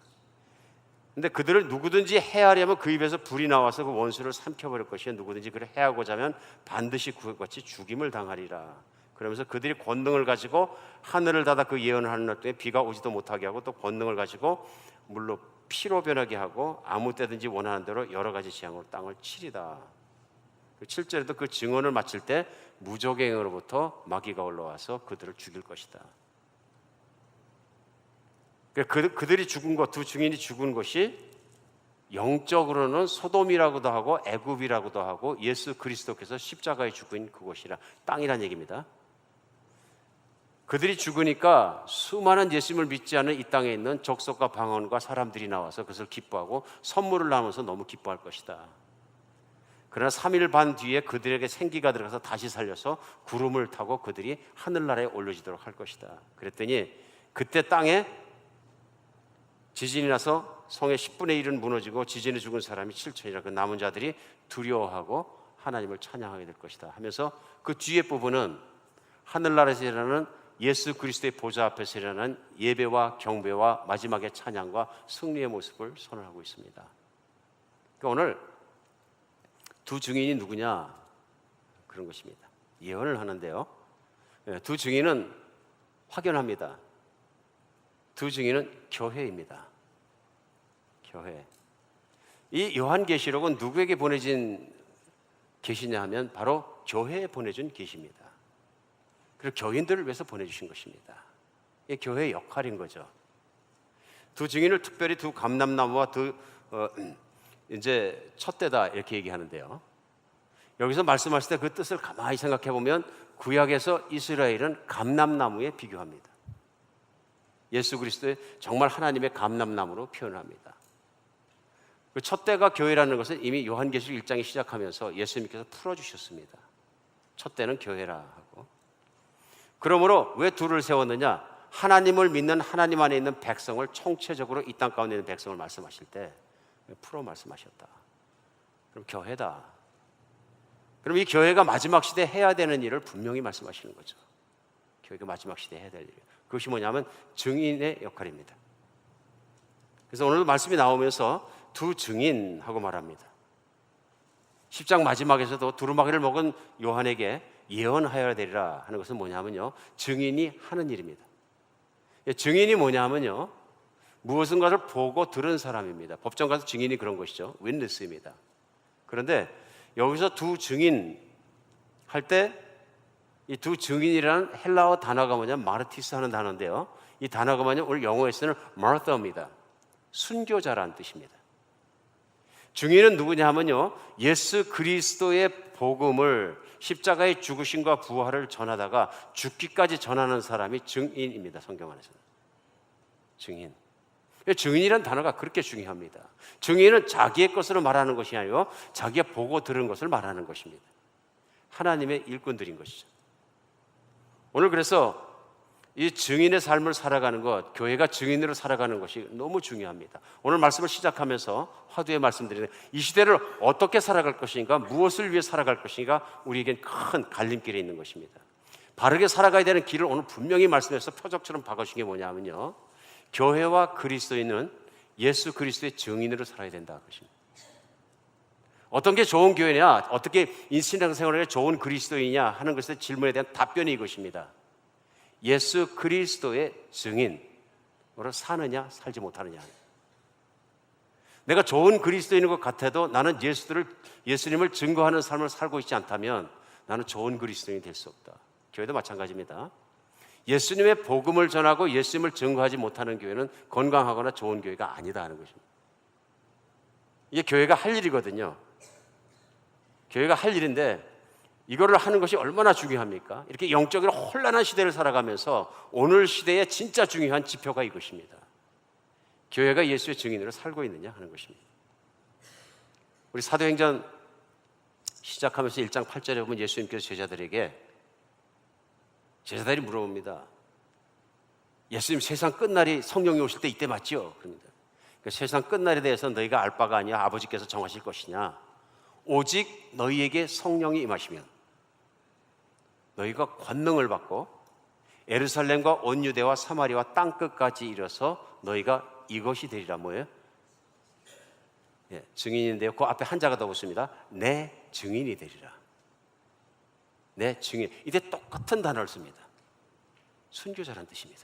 근데 그들을 누구든지 해하려면 그 입에서 불이 나와서 그 원수를 삼켜버릴 것이요 누구든지 그를 해하고자 하면 반드시 그것같이 죽임을 당하리라. 그러면서 그들이 권능을 가지고 하늘을 닫아 그 예언을 하는 날 동안 비가 오지도 못하게 하고 또 권능을 가지고 물로 피로 변하게 하고 아무 때든지 원하는 대로 여러 가지 재앙으로 땅을 치리다. 7절에도 그 증언을 마칠 때 무저갱으로부터 마귀가 올라와서 그들을 죽일 것이다. 그들이 죽은 것, 두 증인이 죽은 것이 영적으로는 소돔이라고도 하고 애굽이라고도 하고 예수 그리스도께서 십자가에 죽은 그곳이라, 땅이란 얘기입니다. 그들이 죽으니까 수많은 예수님을 믿지 않은 이 땅에 있는 족속과 방언과 사람들이 나와서 그것을 기뻐하고 선물을 나누면서 너무 기뻐할 것이다. 그러나 3일 반 뒤에 그들에게 생기가 들어가서 다시 살려서 구름을 타고 그들이 하늘나라에 올려지도록 할 것이다. 그랬더니 그때 땅에 지진이 나서 성의 10분의 1은 무너지고 지진에 죽은 사람이 7천이라 그 남은 자들이 두려워하고 하나님을 찬양하게 될 것이다 하면서 그 뒤에 부분은 하늘나라에서 일어나는 예수 그리스도의 보좌 앞에서 일어나는 예배와 경배와 마지막의 찬양과 승리의 모습을 선언하고 있습니다. 그러니까 오늘 두 증인이 누구냐 그런 것입니다. 예언을 하는데요, 두 증인은 확연합니다. 두 증인은 교회입니다. 교회. 이 요한계시록은 누구에게 보내진 계시냐 하면 바로 교회에 보내준 계시입니다. 그리고 교인들을 위해서 보내주신 것입니다. 이게 교회의 역할인 거죠. 두 증인을 특별히 두 감람나무와 이제 촛대다 이렇게 얘기하는데요, 여기서 말씀하실 때 그 뜻을 가만히 생각해 보면 구약에서 이스라엘은 감람나무에 비교합니다. 예수 그리스도의 정말 하나님의 감람나무로 표현합니다. 그 촛대가 교회라는 것은 이미 요한계시록 1장이 시작하면서 예수님께서 풀어주셨습니다. 촛대는 교회라 하고. 그러므로 왜 둘을 세웠느냐? 하나님을 믿는 하나님 안에 있는 백성을 총체적으로 이 땅 가운데 있는 백성을 말씀하실 때 풀어 말씀하셨다. 그럼 교회다. 그럼 이 교회가 마지막 시대에 해야 되는 일을 분명히 말씀하시는 거죠. 교회가 마지막 시대에 해야 될 일. 그것이 뭐냐면 증인의 역할입니다. 그래서 오늘도 말씀이 나오면서 두 증인하고 말합니다. 10장 마지막에서도 두루마기를 먹은 요한에게 예언하여야 되리라 하는 것은 뭐냐면요, 증인이 하는 일입니다. 증인이 뭐냐면요, 무엇인 것을 보고 들은 사람입니다. 법정 가서 증인이 그런 것이죠. 윈니스입니다. 그런데 여기서 두 증인 할 때 이 두 증인이라는 헬라어 단어가 뭐냐면 마르티스 하는 단어인데요, 이 단어가 뭐냐면 오늘 영어에서는 마르타입니다. 순교자라는 뜻입니다. 증인은 누구냐 하면요, 예수 그리스도의 복음을 십자가의 죽으심과 부활을 전하다가 죽기까지 전하는 사람이 증인입니다. 성경 안에서는 증인. 증인이라는 단어가 그렇게 중요합니다. 증인은 자기의 것으로 말하는 것이 아니고 자기가 보고 들은 것을 말하는 것입니다. 하나님의 일꾼들인 것이죠. 오늘 그래서 이 증인의 삶을 살아가는 것, 교회가 증인으로 살아가는 것이 너무 중요합니다. 오늘 말씀을 시작하면서 화두에 말씀드리는 이 시대를 어떻게 살아갈 것인가, 무엇을 위해 살아갈 것인가, 우리에겐 큰 갈림길에 있는 것입니다. 바르게 살아가야 되는 길을 오늘 분명히 말씀해서 표적처럼 박아주신 게 뭐냐면요, 교회와 그리스도인은 예수 그리스도의 증인으로 살아야 된다 그것입니다. 어떤 게 좋은 교회냐, 어떻게 신앙생활에 좋은 그리스도이냐 하는 것의 질문에 대한 답변이 이것입니다. 예수 그리스도의 증인으로 사느냐 살지 못하느냐. 내가 좋은 그리스도인인 것 같아도 나는 예수님을 증거하는 삶을 살고 있지 않다면 나는 좋은 그리스도인이 될 수 없다. 교회도 마찬가지입니다. 예수님의 복음을 전하고 예수님을 증거하지 못하는 교회는 건강하거나 좋은 교회가 아니다 하는 것입니다. 이게 교회가 할 일이거든요. 교회가 할 일인데 이거를 하는 것이 얼마나 중요합니까? 이렇게 영적으로 혼란한 시대를 살아가면서 오늘 시대에 진짜 중요한 지표가 이것입니다. 교회가 예수의 증인으로 살고 있느냐 하는 것입니다. 우리 사도행전 시작하면서 1장 8절에 보면 예수님께서 제자들이 물어봅니다. 예수님, 세상 끝날이 성령이 오실 때 이때 맞죠? 그럽니다. 그러니까 세상 끝날에 대해서 너희가 알 바가 아니야 아버지께서 정하실 것이냐, 오직 너희에게 성령이 임하시면 너희가 권능을 받고 예루살렘과 온 유대와 사마리아와 땅끝까지 이르러서 너희가 이것이 되리라. 뭐예요? 증인인데요, 그 앞에 한자가 더 붙습니다. 내 증인이 되리라. 내 증인. 이때 똑같은 단어를 씁니다. 순교자라는 뜻입니다.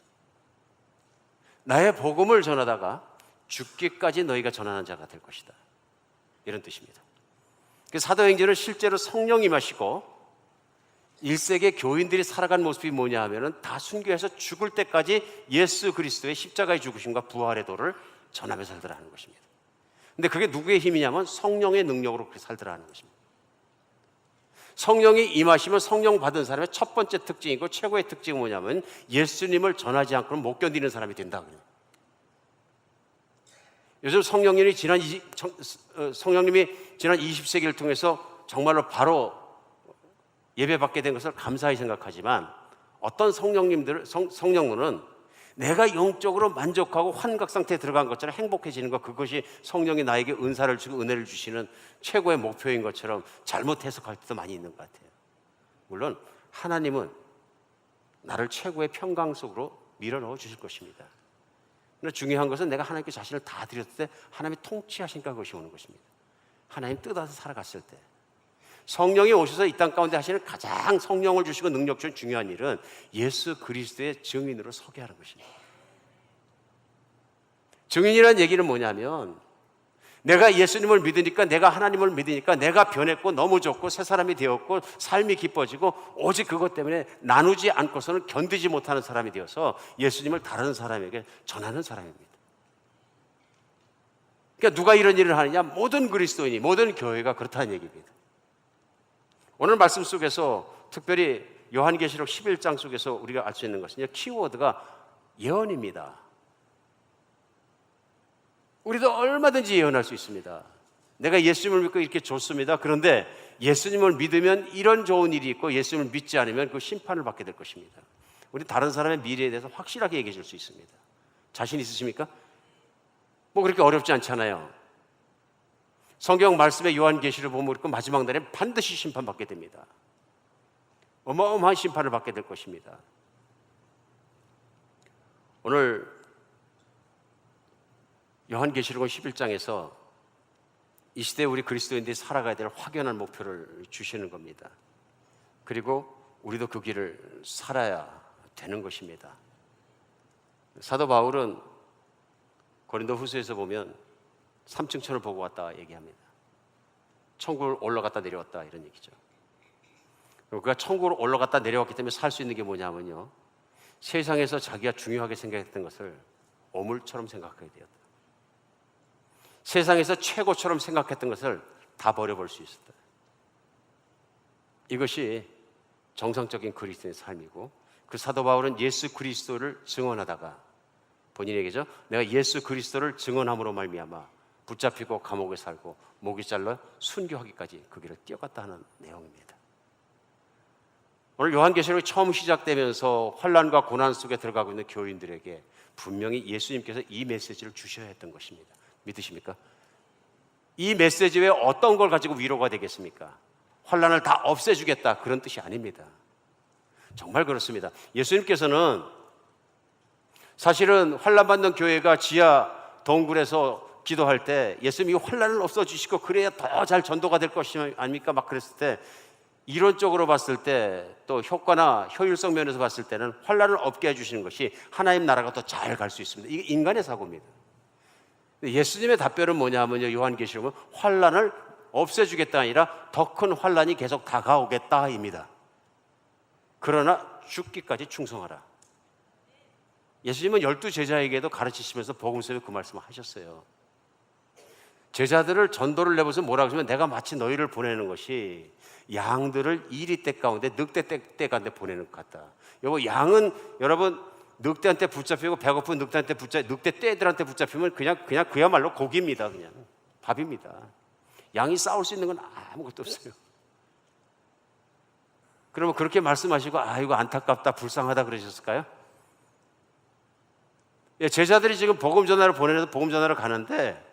나의 복음을 전하다가 죽기까지 너희가 전하는 자가 될 것이다, 이런 뜻입니다. 사도행전은 실제로 성령이 임하시고 1세기 교인들이 살아간 모습이 뭐냐 하면은 다 순교해서 죽을 때까지 예수 그리스도의 십자가의 죽으심과 부활의 도를 전하며 살더라 하는 것입니다. 근데 그게 누구의 힘이냐면 성령의 능력으로 그렇게 살더라 하는 것입니다. 성령이 임하시면 성령 받은 사람의 첫 번째 특징이고 최고의 특징은 뭐냐면 예수님을 전하지 않고는 못 견디는 사람이 된다. 요즘 성령님이 지난 20세기를 통해서 정말로 바로 예배받게 된 것을 감사히 생각하지만 어떤 성령론은 내가 영적으로 만족하고 환각 상태에 들어간 것처럼 행복해지는 것, 그것이 성령이 나에게 은사를 주고 은혜를 주시는 최고의 목표인 것처럼 잘못 해석할 때도 많이 있는 것 같아요. 물론 하나님은 나를 최고의 평강 속으로 밀어넣어 주실 것입니다. 그러나 중요한 것은 내가 하나님께 자신을 다 드렸을 때 하나님이 통치하시니까 그것이 오는 것입니다. 하나님 뜻하서 살아갔을 때 성령이 오셔서 이 땅 가운데 하시는 가장 성령을 주시고 능력 주신 중요한 일은 예수 그리스도의 증인으로 서게 하는 것입니다. 증인이라는 얘기는 뭐냐면 내가 예수님을 믿으니까, 내가 하나님을 믿으니까 내가 변했고 너무 좋고 새 사람이 되었고 삶이 기뻐지고 오직 그것 때문에 나누지 않고서는 견디지 못하는 사람이 되어서 예수님을 다른 사람에게 전하는 사람입니다. 그러니까 누가 이런 일을 하느냐? 모든 그리스도인이, 모든 교회가 그렇다는 얘기입니다. 오늘 말씀 속에서 특별히 요한계시록 11장 속에서 우리가 알 수 있는 것은 키워드가 예언입니다. 우리도 얼마든지 예언할 수 있습니다. 내가 예수님을 믿고 이렇게 좋습니다. 그런데 예수님을 믿으면 이런 좋은 일이 있고 예수님을 믿지 않으면 그 심판을 받게 될 것입니다. 우리 다른 사람의 미래에 대해서 확실하게 얘기해 줄 수 있습니다. 자신 있으십니까? 뭐 그렇게 어렵지 않잖아요. 성경 말씀의 요한계시를 보면 그 마지막 날에 반드시 심판받게 됩니다. 어마어마한 심판을 받게 될 것입니다. 오늘 요한계시록 11장에서 이 시대에 우리 그리스도인들이 살아가야 될 확연한 목표를 주시는 겁니다. 그리고 우리도 그 길을 살아야 되는 것입니다. 사도 바울은 고린도 후서에서 보면 3층 천을 보고 왔다 얘기합니다. 천국을 올라갔다 내려왔다 이런 얘기죠. 그리고 그가 천국으로 올라갔다 내려왔기 때문에 살 수 있는 게 뭐냐면요, 세상에서 자기가 중요하게 생각했던 것을 오물처럼 생각하게 되었다. 세상에서 최고처럼 생각했던 것을 다 버려볼 수 있었다. 이것이 정상적인 그리스도인의 삶이고, 그 사도 바울은 예수 그리스도를 증언하다가 본인에게죠, 내가 예수 그리스도를 증언함으로 말미암아 붙잡히고 감옥에 살고 목이 잘라 순교하기까지 그 길을 뛰어갔다 하는 내용입니다. 오늘 요한계시록이 처음 시작되면서 환난과 고난 속에 들어가고 있는 교인들에게 분명히 예수님께서 이 메시지를 주셔야 했던 것입니다. 믿으십니까? 이 메시지 외에 어떤 걸 가지고 위로가 되겠습니까? 환난을 다 없애주겠다, 그런 뜻이 아닙니다. 정말 그렇습니다. 예수님께서는 사실은 환난 받는 교회가 지하 동굴에서 기도할 때 예수님이 환난을 없애주시고 그래야 더 잘 전도가 될 것이 아닙니까? 막 그랬을 때 이론적으로 봤을 때 또 효과나 효율성 면에서 봤을 때는 환난을 없게 해주시는 것이 하나님 나라가 더 잘 갈 수 있습니다. 이게 인간의 사고입니다. 예수님의 답변은 뭐냐면요, 요한계시록은 환난을 없애주겠다 아니라 더 큰 환난이 계속 다가오겠다입니다. 그러나 죽기까지 충성하라. 예수님은 12제자에게도 가르치시면서 복음서에 그 말씀을 하셨어요. 제자들을 전도를 내보서 뭐라고 하시면 내가 마치 너희를 보내는 것이 양들을 이리떼 가운데 늑대 떼 가운데 보내는 것 같다. 양은 여러분 늑대한테 붙잡히고 배고픈 늑대 떼들한테 붙잡히면 그냥 그야말로 고기입니다. 그냥 밥입니다. 양이 싸울 수 있는 건 아무것도 없어요. 그러면 그렇게 말씀하시고 이거 안타깝다 불쌍하다 그러셨을까요? 제자들이 지금 복음 전하를 보내서 복음 전하러 가는데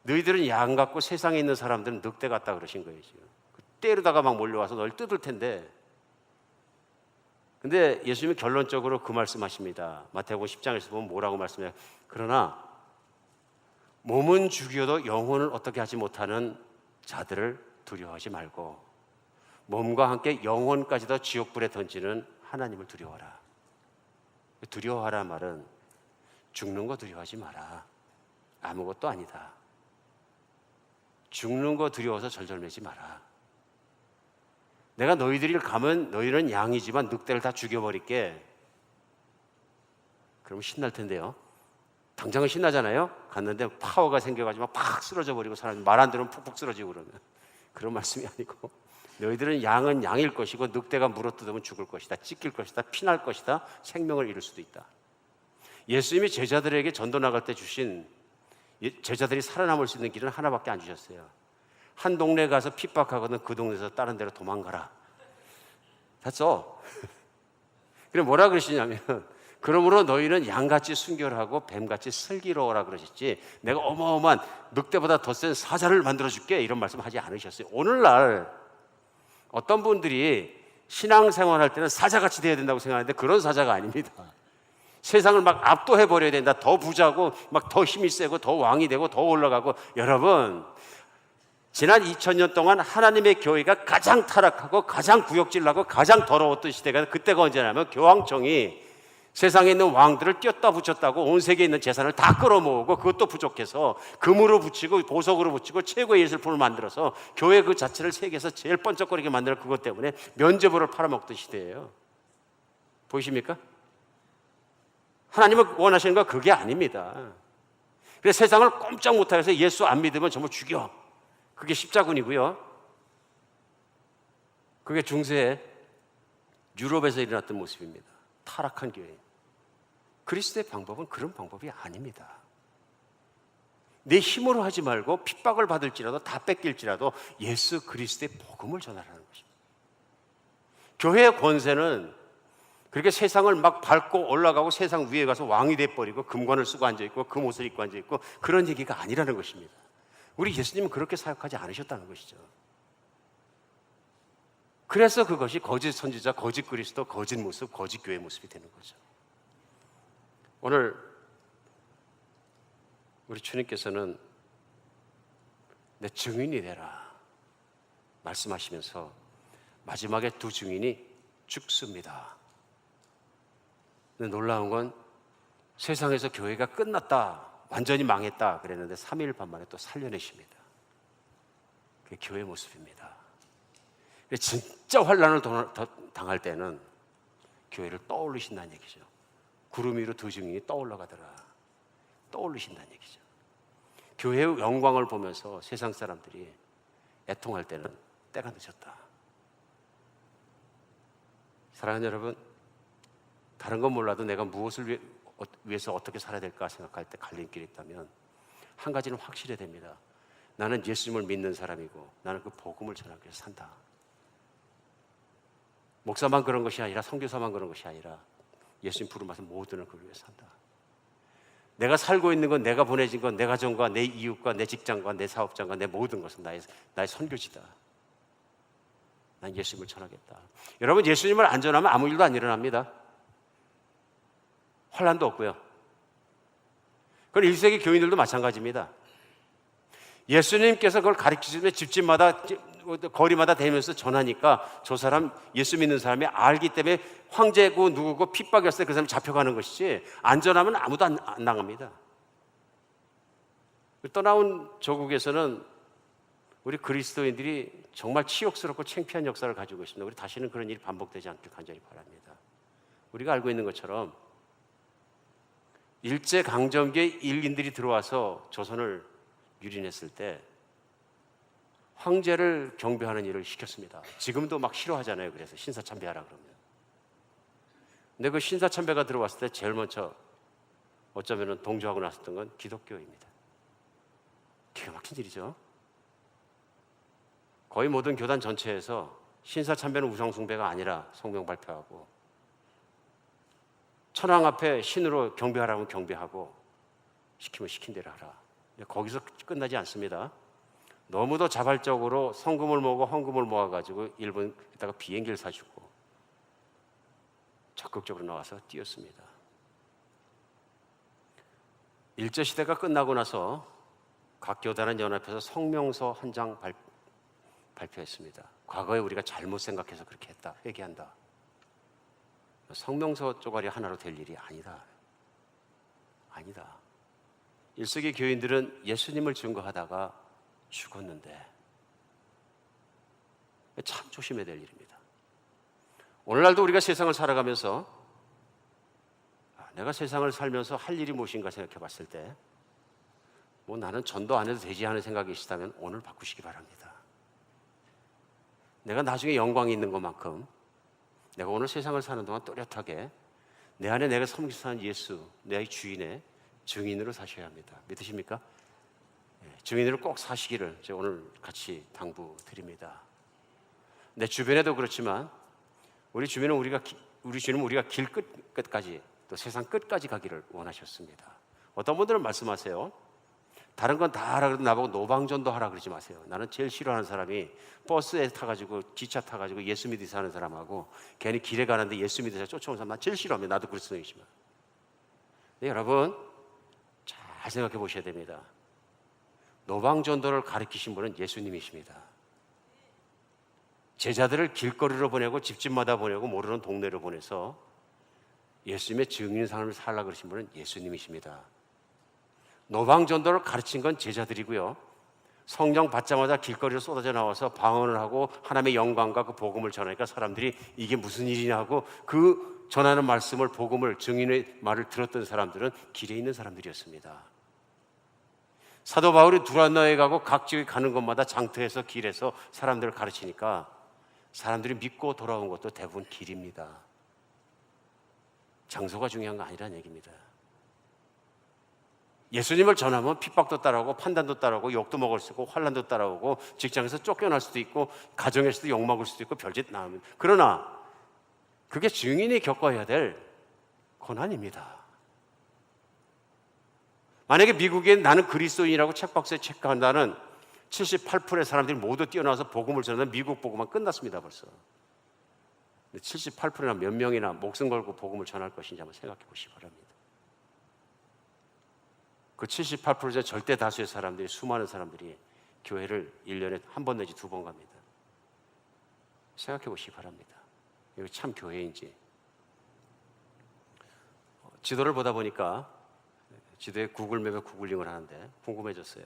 너희들은 양 같고 세상에 있는 사람들은 늑대 같다 그러신 거예요. 지금 때리다가 막 몰려와서 널 뜯을 텐데. 근데 예수님이 결론적으로 그 말씀하십니다. 마태복음 10장에서 보면 뭐라고 말씀해요? 그러나 몸은 죽여도 영혼을 어떻게 하지 못하는 자들을 두려워하지 말고 몸과 함께 영혼까지도 지옥불에 던지는 하나님을 두려워하라. 두려워하라 말은 죽는 거 두려워하지 마라. 아무것도 아니다. 죽는 거 두려워서 절절매지 마라. 내가 너희들이 가면 너희는 양이지만 늑대를 다 죽여버릴게. 그러면 신날 텐데요. 당장은 신나잖아요. 갔는데 파워가 생겨가지고 팍 쓰러져 버리고 사람이 말 안 들으면 푹푹 쓰러지고 그러면 그런 말씀이 아니고 너희들은 양은 양일 것이고 늑대가 물어뜯으면 죽을 것이다. 찢길 것이다. 피날 것이다. 생명을 잃을 수도 있다. 예수님이 제자들에게 전도 나갈 때 주신, 제자들이 살아남을 수 있는 길은 하나밖에 안 주셨어요. 한 동네 가서 핍박하거든 그 동네에서 다른 데로 도망가라. 됐어. 그래 뭐라 그러시냐면, 그러므로 너희는 양같이 순결하고 뱀같이 슬기로워라 그러셨지, 내가 어마어마한 늑대보다 더 센 사자를 만들어줄게 이런 말씀하지 않으셨어요. 오늘날 어떤 분들이 신앙생활할 때는 사자같이 돼야 된다고 생각하는데 그런 사자가 아닙니다. 세상을 막 압도해버려야 된다. 더 부자고 막 더 힘이 세고 더 왕이 되고 더 올라가고. 여러분, 지난 2000년 동안 하나님의 교회가 가장 타락하고 가장 구역질나고 가장 더러웠던 시대가, 그때가 언제냐면 교황청이 세상에 있는 왕들을 띄었다 붙였다고 온 세계에 있는 재산을 다 끌어모으고 그것도 부족해서 금으로 붙이고 보석으로 붙이고 최고의 예술품을 만들어서 교회 그 자체를 세계에서 제일 번쩍거리게 만드는 그것 때문에 면죄부를 팔아먹던 시대예요. 보이십니까? 하나님은 원하시는 건 그게 아닙니다. 그래서 세상을 꼼짝 못하게 해서 예수 안 믿으면 전부 죽여. 그게 십자군이고요. 그게 중세에 유럽에서 일어났던 모습입니다. 타락한 교회. 그리스도의 방법은 그런 방법이 아닙니다. 내 힘으로 하지 말고 핍박을 받을지라도 다 뺏길지라도 예수 그리스도의 복음을 전하라는 것입니다. 교회의 권세는 그렇게 세상을 막 밟고 올라가고 세상 위에 가서 왕이 돼버리고 금관을 쓰고 앉아있고 금옷을 입고 앉아있고 그런 얘기가 아니라는 것입니다. 우리 예수님은 그렇게 사역하지 않으셨다는 것이죠. 그래서 그것이 거짓 선지자, 거짓 그리스도, 거짓 모습, 거짓 교회 모습이 되는 거죠. 오늘 우리 주님께서는 내 증인이 되라 말씀하시면서 마지막에 두 증인이 죽습니다. 근데 놀라운 건 세상에서 교회가 끝났다, 완전히 망했다 그랬는데 3일 반 만에 또 살려내십니다. 그게 교회의 모습입니다. 진짜 환난을 당할 때는 교회를 떠올리신다는 얘기죠. 구름 위로 두 증인이 떠올라가더라. 떠올리신다는 얘기죠. 교회의 영광을 보면서 세상 사람들이 애통할 때는 때가 늦었다. 사랑하는 여러분, 다른 건 몰라도 내가 무엇을 위해서 어떻게 살아야 될까 생각할 때 갈림길이 있다면 한 가지는 확실해야 됩니다. 나는 예수님을 믿는 사람이고 나는 그 복음을 전하기 위해서 산다. 목사만 그런 것이 아니라 선교사만 그런 것이 아니라 예수님 부름받은 모두는 그걸 위해서 산다. 내가 살고 있는 건, 내가 보내진 건, 내 가정과 내 이웃과 내 직장과 내 사업장과 내 모든 것은 나의 선교지다. 난 예수님을 전하겠다. 여러분, 예수님을 안 전하면 아무 일도 안 일어납니다. 환난도 없고요. 그건 1세기 교인들도 마찬가지입니다. 예수님께서 그걸 가르치시면 집집마다 거리마다 다니면서 전하니까 저 사람, 예수 믿는 사람이 알기 때문에 황제고 누구고 핍박이었을 때 그 사람이 잡혀가는 것이지, 안 전하면 아무도 안 나갑니다. 떠나온 조국에서는 우리 그리스도인들이 정말 치욕스럽고 창피한 역사를 가지고 있습니다. 우리 다시는 그런 일이 반복되지 않길 간절히 바랍니다. 우리가 알고 있는 것처럼 일제강점기에 일인들이 들어와서 조선을 유린했을 때 황제를 경배하는 일을 시켰습니다. 지금도 막 싫어하잖아요. 그래서 신사참배하라 그러면. 근데 그 신사참배가 들어왔을 때 제일 먼저 어쩌면 동조하고 나섰던 건 기독교입니다. 기가 막힌 일이죠. 거의 모든 교단 전체에서 신사참배는 우상숭배가 아니라 성명 발표하고, 천황 앞에 신으로 경배하라면 경배하고, 시키면 시킨 대로 하라. 거기서 끝나지 않습니다. 너무도 자발적으로 성금을 모으고 헌금을 모아가지고 일본에다가 비행기를 사주고 적극적으로 나와서 뛰었습니다. 일제시대가 끝나고 나서 각 교단은 연합해서 성명서 한 장 발표했습니다. 과거에 우리가 잘못 생각해서 그렇게 했다, 회개한다. 성명서 쪼가리 하나로 될 일이 아니다. 1세기 교인들은 예수님을 증거하다가 죽었는데, 참 조심해야 될 일입니다. 오늘날도 우리가 세상을 살아가면서 내가 세상을 살면서 할 일이 무엇인가 생각해 봤을 때 나는 전도 안 해도 되지 하는 생각이 있다면 오늘 바꾸시기 바랍니다. 내가 나중에 영광이 있는 것만큼 내가 오늘 세상을 사는 동안 또렷하게 내 안에 내가 섬기고 사는 예수, 내 주인의 증인으로 사셔야 합니다. 믿으십니까? 증인으로 꼭 사시기를 제가 오늘 같이 당부드립니다. 내 주변에도 그렇지만 우리 주변은 우리 주님은 우리가 길 끝까지 또 세상 끝까지 가기를 원하셨습니다. 어떤 분들은 말씀하세요. 다른 건 다 하라 그래도 나보고 노방전도 하라 그러지 마세요. 나는 제일 싫어하는 사람이 버스에 타가지고 기차 타가지고 예수 믿으서 하는 사람하고 괜히 길에 가는데 예수 믿으서 쫓아오는 사람 난 제일 싫어합니다. 나도 그리스도인이지만. 네, 여러분 잘 생각해 보셔야 됩니다. 노방전도를 가르치신 분은 예수님이십니다. 제자들을 길거리로 보내고 집집마다 보내고 모르는 동네로 보내서 예수님의 증인 삶을 살라 그러신 분은 예수님이십니다. 노방전도를 가르친 건 제자들이고요. 성령 받자마자 길거리로 쏟아져 나와서 방언을 하고 하나님의 영광과 그 복음을 전하니까 사람들이 이게 무슨 일이냐 하고 그 전하는 말씀을 복음을 증인의 말을 들었던 사람들은 길에 있는 사람들이었습니다. 사도 바울이 두란노에 가고 각 지역에 가는 곳마다 장터에서 길에서 사람들을 가르치니까 사람들이 믿고 돌아온 것도 대부분 길입니다. 장소가 중요한 거 아니라는 얘기입니다. 예수님을 전하면 핍박도 따라오고 판단도 따라오고 욕도 먹을 수 있고 환난도 따라오고 직장에서 쫓겨날 수도 있고 가정에서도 욕먹을 수도 있고 별짓 나옵니다. 그러나 그게 증인이 겪어야 될 고난입니다. 만약에 미국에 나는 그리스도인이라고 책박스에 체크한다는 78%의 사람들이 모두 뛰어나와서 복음을 전하면 미국 복음만 끝났습니다. 벌써. 78%나 몇 명이나 목숨 걸고 복음을 전할 것인지 한번 생각해 보시기 바랍니다. 그 78%의 절대 다수의 사람들이, 수많은 사람들이 교회를 1년에 한 번 내지 두 번 갑니다. 생각해 보시기 바랍니다. 이거 참 교회인지. 지도를 보다 보니까 지도에 구글맵에 구글링을 하는데 궁금해졌어요.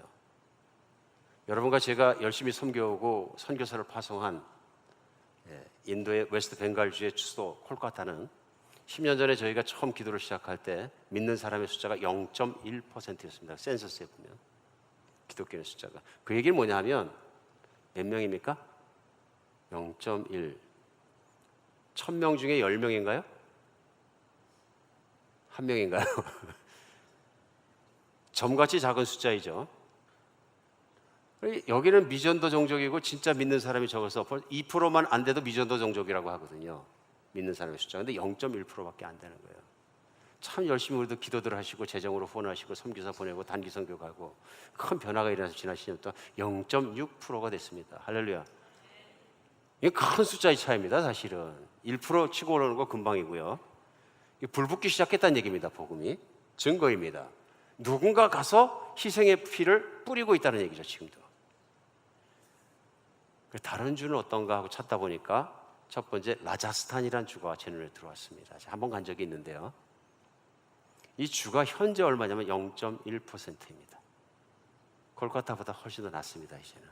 여러분과 제가 열심히 섬겨오고 선교사를 파송한 인도의 웨스트 벵갈주의 수도 콜카타는 10년 전에 저희가 처음 기도를 시작할 때 믿는 사람의 숫자가 0.1%였습니다. 센서스에 보면 기독교의 숫자가. 그 얘기는 뭐냐면 몇 명입니까? 0.1. 1000명 중에 10명인가요? 한 명인가요? 점같이 작은 숫자이죠. 여기는 미전도 종족이고 진짜 믿는 사람이 적어서 2%만 안 돼도 미전도 종족이라고 하거든요. 믿는 사람의 숫자. 근데 0.1%밖에 안 되는 거예요. 참 열심히 우리도 기도들 하시고 재정으로 후원하시고 선교사 보내고 단기 선교 가고 큰 변화가 일어나서 지난 10년 동안 0.6%가 됐습니다. 할렐루야. 이게 큰 숫자의 차이입니다. 사실은 1% 치고 오르는 거 금방이고요. 불 붙기 시작했다는 얘기입니다. 복음이 증거입니다. 누군가 가서 희생의 피를 뿌리고 있다는 얘기죠. 지금도. 다른 주는 어떤가 하고 찾다 보니까 첫 번째 라자스탄이라는 주가 제 눈에 들어왔습니다. 한번 간 적이 있는데요. 이 주가 현재 얼마냐면 0.1%입니다. 콜카타보다 훨씬 더 낮습니다. 이제는.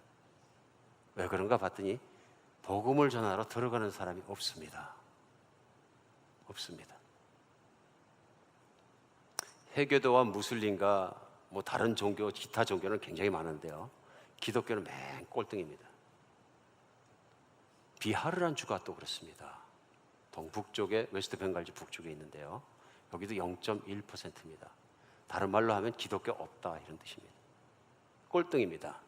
왜 그런가 봤더니 복음을 전하러 들어가는 사람이 없습니다. 없습니다. 해교도와 무슬림과 뭐 다른 종교, 기타 종교는 굉장히 많은데요. 기독교는 맨 꼴등입니다. 비하르란 주가 또 그렇습니다. 동북쪽에 웨스트 벵갈주 북쪽에 있는데요. 여기도 0.1%입니다. 다른 말로 하면 기독교 없다 이런 뜻입니다. 꼴등입니다.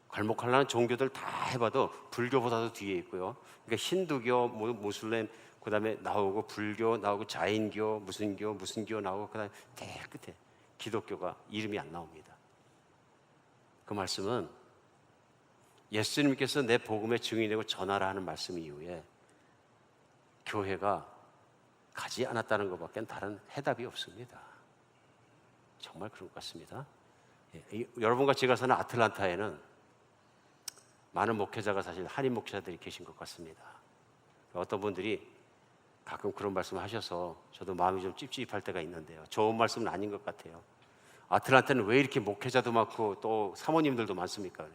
괄목하려는 종교들 다 해봐도 불교보다도 뒤에 있고요. 그러니까 힌두교, 무슬림, 그 다음에 나오고 불교 나오고 자인교, 무슨 교 나오고 그 다음에 제일 끝에 기독교가 이름이 안 나옵니다. 그 말씀은 예수님께서 내 복음의 증인이고 전하라 하는 말씀 이후에 교회가 가지 않았다는 것밖에 다른 해답이 없습니다. 정말 그런 것 같습니다. 여러분과 제가 사는 아틀란타에는 많은 목회자가 사실 한인 목회자들이 계신 것 같습니다. 어떤 분들이 가끔 그런 말씀을 하셔서 저도 마음이 좀 찝찝할 때가 있는데요. 좋은 말씀은 아닌 것 같아요. 아틀란타는 왜 이렇게 목회자도 많고 또 사모님들도 많습니까?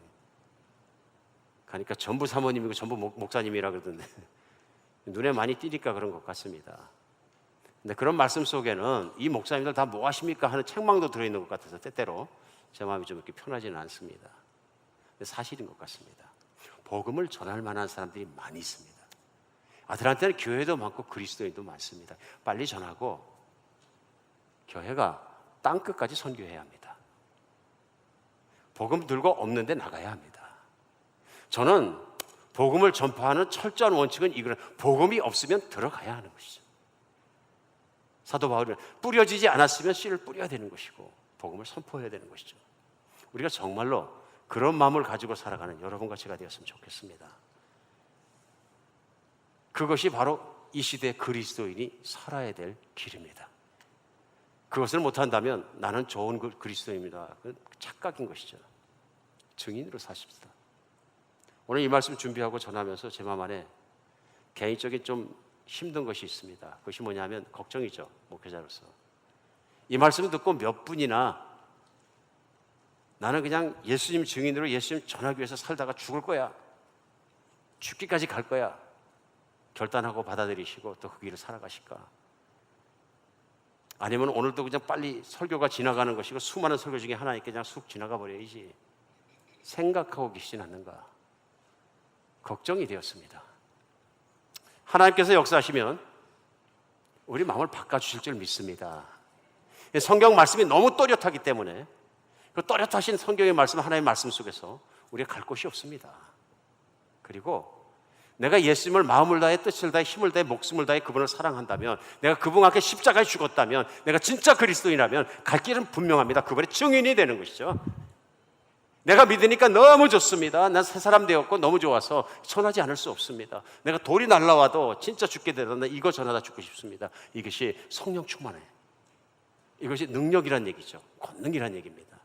가니까 전부 사모님이고 전부 목사님이라 그러던데 눈에 많이 띄니까 그런 것 같습니다. 근데 그런 말씀 속에는 이 목사님들 다 뭐 하십니까 하는 책망도 들어있는 것 같아서 때때로 제 마음이 좀 이렇게 편하지는 않습니다. 근데 사실인 것 같습니다. 복음을 전할 만한 사람들이 많이 있습니다. 아틀란타는 교회도 많고 그리스도인도 많습니다. 빨리 전하고 교회가 땅끝까지 선교해야 합니다. 복음 들고 없는데 나가야 합니다. 저는 복음을 전파하는 철저한 원칙은 이거는 복음이 없으면 들어가야 하는 것이죠. 사도 바울은 뿌려지지 않았으면 씨를 뿌려야 되는 것이고 복음을 선포해야 되는 것이죠. 우리가 정말로 그런 마음을 가지고 살아가는 여러분과 제가 되었으면 좋겠습니다. 그것이 바로 이 시대의 그리스도인이 살아야 될 길입니다. 그것을 못한다면 나는 좋은 그리스도인입니다. 그건 착각인 것이죠. 증인으로 사십시다. 오늘 이 말씀 준비하고 전하면서 제 마음 안에 개인적인 좀 힘든 것이 있습니다. 그것이 뭐냐면 걱정이죠. 목회자로서. 이 말씀을 듣고 몇 분이나 나는 그냥 예수님 증인으로 예수님 전하기 위해서 살다가 죽을 거야. 죽기까지 갈 거야. 결단하고 받아들이시고 또 그 길을 살아가실까? 아니면 오늘도 그냥 빨리 설교가 지나가는 것이고 수많은 설교 중에 하나니까 그냥 쑥 지나가 버려야지 생각하고 계시진 않는가? 걱정이 되었습니다. 하나님께서 역사하시면 우리 마음을 바꿔주실 줄 믿습니다. 성경 말씀이 너무 또렷하기 때문에 그 또렷하신 성경의 말씀, 하나님의 말씀 속에서 우리가 갈 곳이 없습니다. 그리고 내가 예수님을 마음을 다해 뜻을 다해 힘을 다해 목숨을 다해 그분을 사랑한다면, 내가 그분 앞에 십자가에 죽었다면, 내가 진짜 그리스도인이라면 갈 길은 분명합니다. 그분의 증인이 되는 것이죠. 내가 믿으니까 너무 좋습니다. 난 새 사람 되었고 너무 좋아서 전하지 않을 수 없습니다. 내가 돌이 날라와도 진짜 죽게 되더라도 이거 전하다 죽고 싶습니다. 이것이 성령 충만해. 이것이 능력이란 얘기죠. 권능이란 얘기입니다.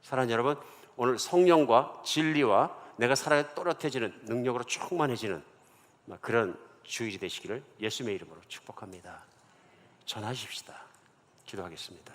사랑하는 여러분, 오늘 성령과 진리와 내가 살아야 또렷해지는 능력으로 충만해지는 그런 주일이 되시기를 예수님의 이름으로 축복합니다. 전하십시다. 기도하겠습니다.